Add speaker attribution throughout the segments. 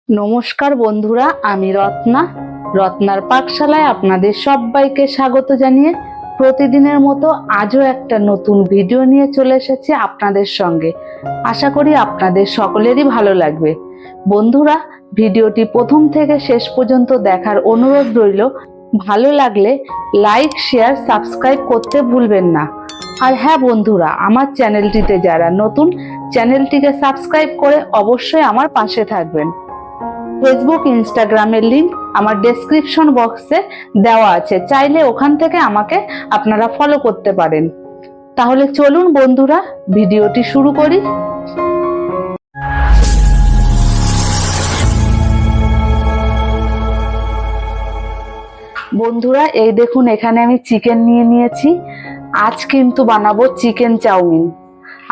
Speaker 1: নমস্কার বন্ধুরা, আমি রত্নার পাকশালায় আপনাদের সবাইকে স্বাগত জানিয়ে প্রতিদিনের মতো আজও একটা নতুন ভিডিও নিয়ে চলে এসেছি আপনাদের সঙ্গে। আশা করি আপনাদের সকলেরই ভালো লাগবে। বন্ধুরা, ভিডিওটি প্রথম থেকে শেষ পর্যন্ত দেখার অনুরোধ রইল। ভালো লাগলে লাইক, শেয়ার, সাবস্ক্রাইব করতে ভুলবেন না। আর হ্যাঁ বন্ধুরা, আমার চ্যানেলটিতে যারা নতুন, চ্যানেলটিকে সাবস্ক্রাইব করে অবশ্যই আমার পাশে থাকবেন। ফেসবুক, ইনস্টাগ্রামের লিংক আমার ডেসক্রিপশন বক্সে দেওয়া আছে, চাইলে ওখান থেকে আমাকে আপনারা ফলো করতে পারেন। তাহলে চলুন বন্ধুরা, ভিডিওটি শুরু করি। বন্ধুরা, এই দেখুন, এখানে আমি চিকেন নিয়ে নিয়েছি। আজ কিন্তু বানাবো চিকেন চাউমিন।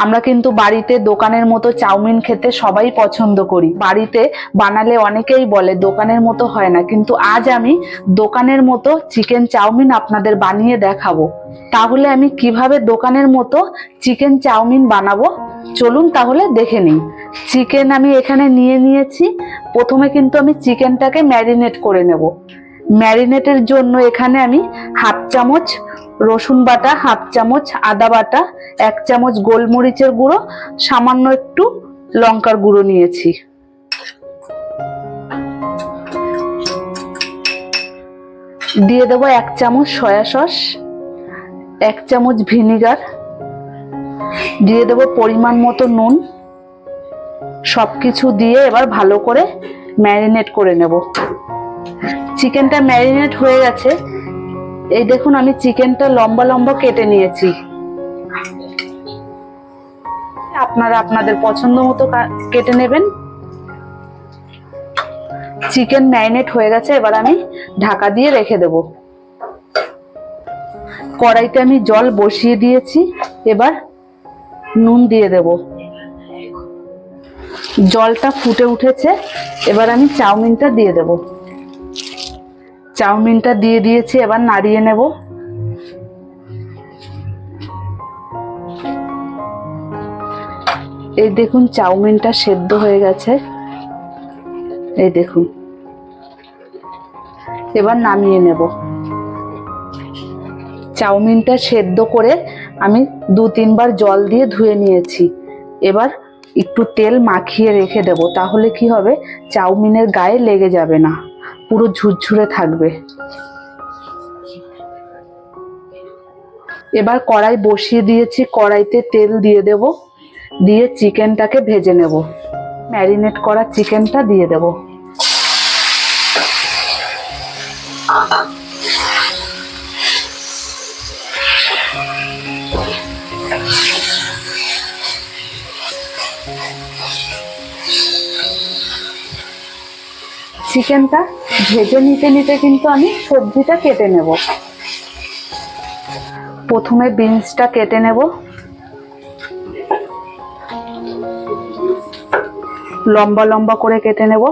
Speaker 1: আমরা কিন্তু বাড়িতে দোকানের মতো চাউমিন খেতে সবাই পছন্দ করি। বাড়িতে বানালে অনেকেই বলে দোকানের মতো হয় না, কিন্তু আজ আমি দোকানের মতো চিকেন চাউমিন আপনাদের বানিয়ে দেখাবো। তাহলে আমি কিভাবে দোকানের মতো চিকেন চাউমিন বানাবো, চলুন তাহলে দেখে নিই। চিকেন আমি এখানে নিয়ে নিয়েছি। প্রথমে কিন্তু আমি চিকেনটাকে ম্যারিনেট করে নেব। ম্যারিনেটের জন্য এখানে আমি হাফ চামচ রসুন বাটা, হাফ চামচ আদা বাটা, 1 চামচ গোলমরিচের গুঁড়ো, সামান্য একটু লঙ্কার গুঁড়ো নিয়েছি। দিয়ে দেবো 1 চামচ সয়া সস, 1 চামচ ভিনিগার, দিয়ে দেবো পরিমাণ মতো নুন। সবকিছু দিয়ে এবার ভালো করে ম্যারিনেট করে নেব। চিকেনটা ম্যারিনেট হয়ে গেছে। এই দেখুন, আমি চিকেনটা লম্বা লম্বা কেটে নিয়েছি। আপনারা আপনাদের পছন্দ মতো কেটে নেবেন। চিকেন ম্যারিনেট হয়ে গেছে, এবার আমি ঢাকা দিয়ে রেখে দেব। কড়াইতে আমি জল বসিয়ে দিয়েছি। এবার নুন দিয়ে দেব। জলটা ফুটে উঠেছে, এবার আমি চাউমিনটা দিয়ে দেব। চাউমিনটা দিয়ে দিয়েছি, এবার নাড়িয়ে নেব। এই দেখুন, চাউমিনটা সেদ্ধ হয়ে গেছে। এই দেখুন, এবার নামিয়ে নেব। চাউমিনটা সেদ্ধ করে আমি 2-3 বার জল দিয়ে ধুয়ে নিয়েছি। এবার একটু তেল মাখিয়ে রেখে দেব, তাহলে কি হবে, চাউমিনের গায়ে লেগে যাবে না, পুরো ঝুরঝুরে থাকবে। এবার কড়াই বসিয়ে দিয়েছি। কড়াইতে তেল দিয়ে দেব, দিয়ে চিকেনটাকে ভেজে নেব। ম্যারিনেট করা চিকেনটা দিয়ে দেব। চিকেনটা ভেজে নিতে নিতে কিন্তু আমি সবজিটা কেটে নেব। প্রথমে বিনসটা কেটে নেব। লম্বা লম্বা করে কেটে নেব।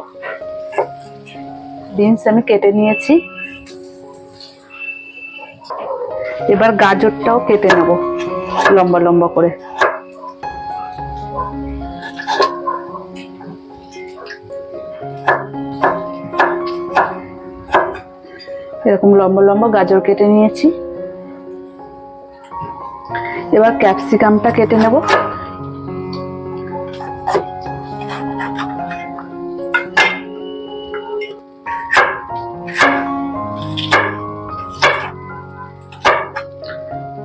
Speaker 1: বিনস আমি কেটে নিয়েছি। এবার গাজরটাও কেটে নেব লম্বা লম্বা করে। এরকম লম্বা লম্বা গাজর কেটে নিয়েছি। এবার ক্যাপসিকামটা কেটে নেব।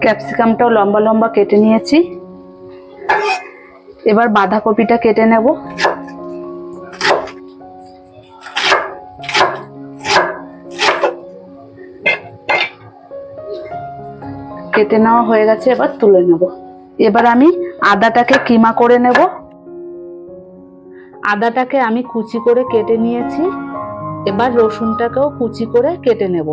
Speaker 1: ক্যাপসিকামটাও লম্বা লম্বা কেটে নিয়েছি। এবার বাঁধাকপিটা কেটে নেব। কেটে নেওয়া হয়ে গেছে, এবার তুলে নেব। এবার আমি আদাটাকে কিমা করে নেব। আদাটাকে আমি কুচি করে কেটে নিয়েছি। এবার রসুনটাকেও কুচি করে কেটে নেব।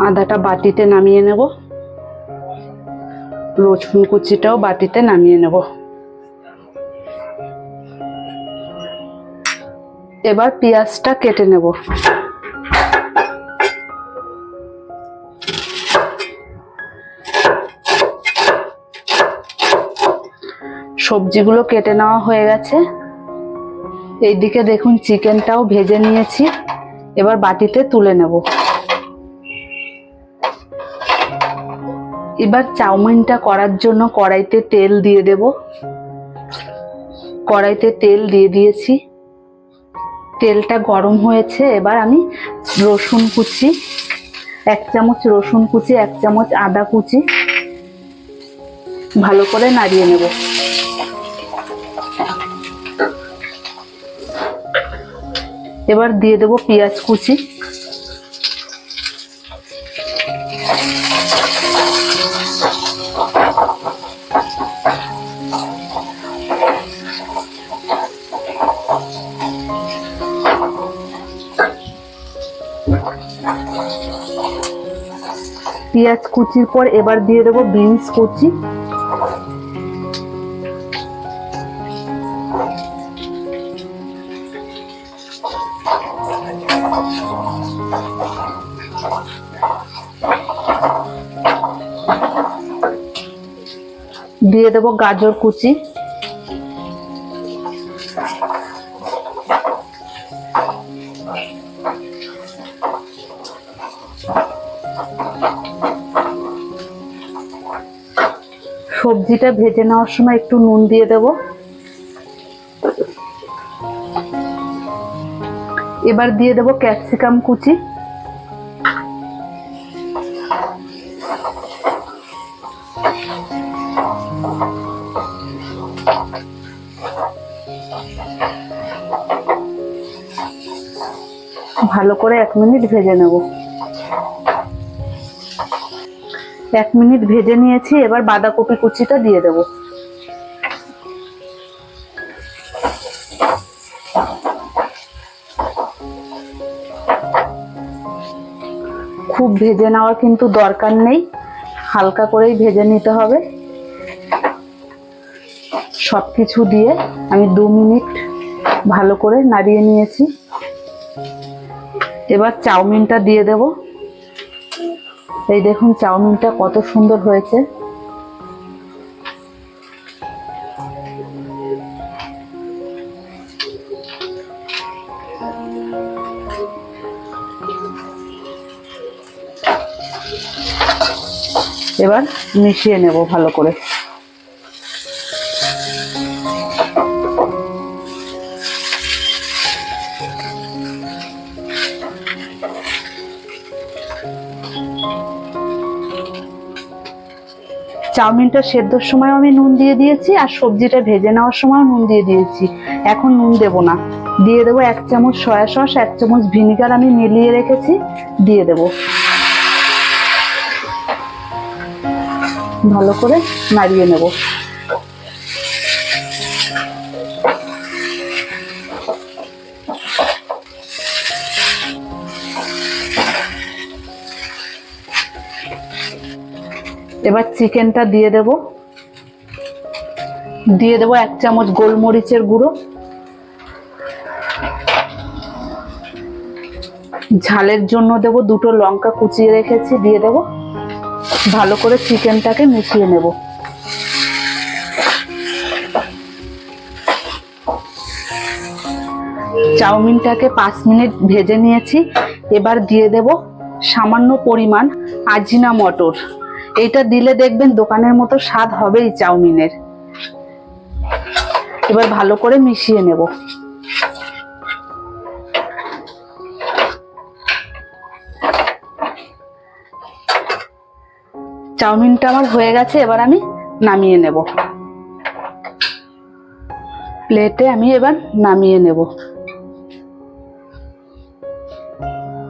Speaker 1: আদাটা বাটিতে নামিয়ে নেব। রসুন কুচিটাও বাটিতে নামিয়ে নেব। এবার পেঁয়াজটা কেটে নেব। সবজিগুলো কেটে নেওয়া হয়ে গেছে। এইদিকে দেখুন চিকেনটাও ভেজে নিয়েছি, এবার বাটিতে তুলে নেব। এবার চাউমিনটা করার জন্য কড়াইতে তেল দিয়ে দেব। কড়াইতে তেল দিয়ে দিয়েছি, তেলটা গরম হয়েছে। এবার আমি রসুন কুচি 1 চামচ, রসুন কুচি 1 চামচ, আদা কুচি ভালো করে নাড়িয়ে নেব। এবার দিয়ে দেব পেঁয়াজ কুচি, পেঁয়াজ কুচির পর এবার দিয়ে দেব বিনস কুচি, দিয়ে দেব গাজর কুচি, সবজিটা ভেজে নেওয়ার সময় একটু নুন দিয়ে দেব। এবার দিয়ে দেব ক্যাপসিকাম কুচি, ভালো করে 1 মিনিট ভেজে নেব। 1 মিনিট ভেজে নিয়েছি, এবার বাঁধাকপি কুচিটা দিয়ে দেব। খুব ভেজে নেওয়ার কিন্তু দরকার নেই, হালকা করেই ভেজে নিতে হবে। সবকিছু দিয়ে আমি 2 মিনিট ভালো করে নাড়িয়ে নিয়েছি। এবার চাউমিনটা দিয়ে দেব। এই দেখুন চাউমিনটা কত সুন্দর হয়েছে। এবার মিশিয়ে নেব ভালো করে। চাউমিনটা সেদ্ধর সময় আমি নুন দিয়ে দিয়েছি, আর সবজিটা ভেজে নেওয়ার সময় নুন দিয়ে দিয়েছি। এখন নুন দেব না, দিয়ে দেবো 1 চামচ সয়া সস, 1 চামচ ভিনিগার আমি মিলিয়ে রেখেছি, দিয়ে দেব। ভালো করে নাড়িয়ে নেব। এবার চিকেনটা দিয়ে দেব। 1 চামচ গোলমরিচের গুঁড়ো, ঝালের জন্য দেব 2টো লঙ্কা কুচিয়ে রেখেছি, দিয়ে দেব। ভালো করে চিকেনটাকে মিশিয়ে নেব। চাউমিনটাকে 5 মিনিট ভেজে নিয়েছি। এবার দিয়ে দেব সামান্য পরিমাণ আজিনা মটর। এটা দিলে দেখবেন দোকানের মতো স্বাদ হবেই চাউমিনের। এবার ভালো করে মিশিয়ে নেব। চাউমিনটা আমার হয়ে গেছে, এবার আমি নামিয়ে নেব। প্লেটে আমি এবার নামিয়ে নেব।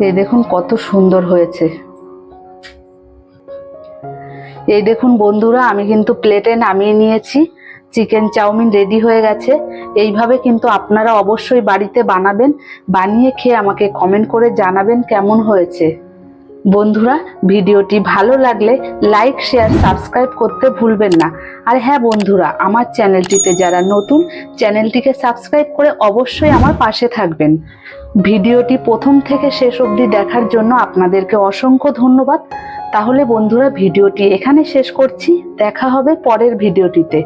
Speaker 1: এই দেখুন কত সুন্দর হয়েছে। এই দেখুন বন্ধুরা, আমি কিন্তু প্লেটে নামিয়ে নিয়েছি। চিকেন চাউমিন রেডি হয়ে গেছে। এইভাবে কিন্তু আপনারা অবশ্যই বাড়িতে বানাবেন, বানিয়ে খেয়ে আমাকে কমেন্ট করে জানাবেন কেমন হয়েছে। বন্ধুরা, ভিডিওটি ভালো লাগলে লাইক, শেয়ার, সাবস্ক্রাইব করতে ভুলবেন না। আর হ্যাঁ বন্ধুরা, আমার চ্যানেলটিতে যারা নতুন, চ্যানেলটিকে সাবস্ক্রাইব করে অবশ্যই আমার পাশে থাকবেন। ভিডিওটি প্রথম থেকে শেষ অবধি দেখার জন্য আপনাদেরকে অসংখ্য ধন্যবাদ। তাহলে বন্ধুরা, ভিডিওটি এখানে শেষ করছি। দেখা হবে পরের ভিডিওটিতে।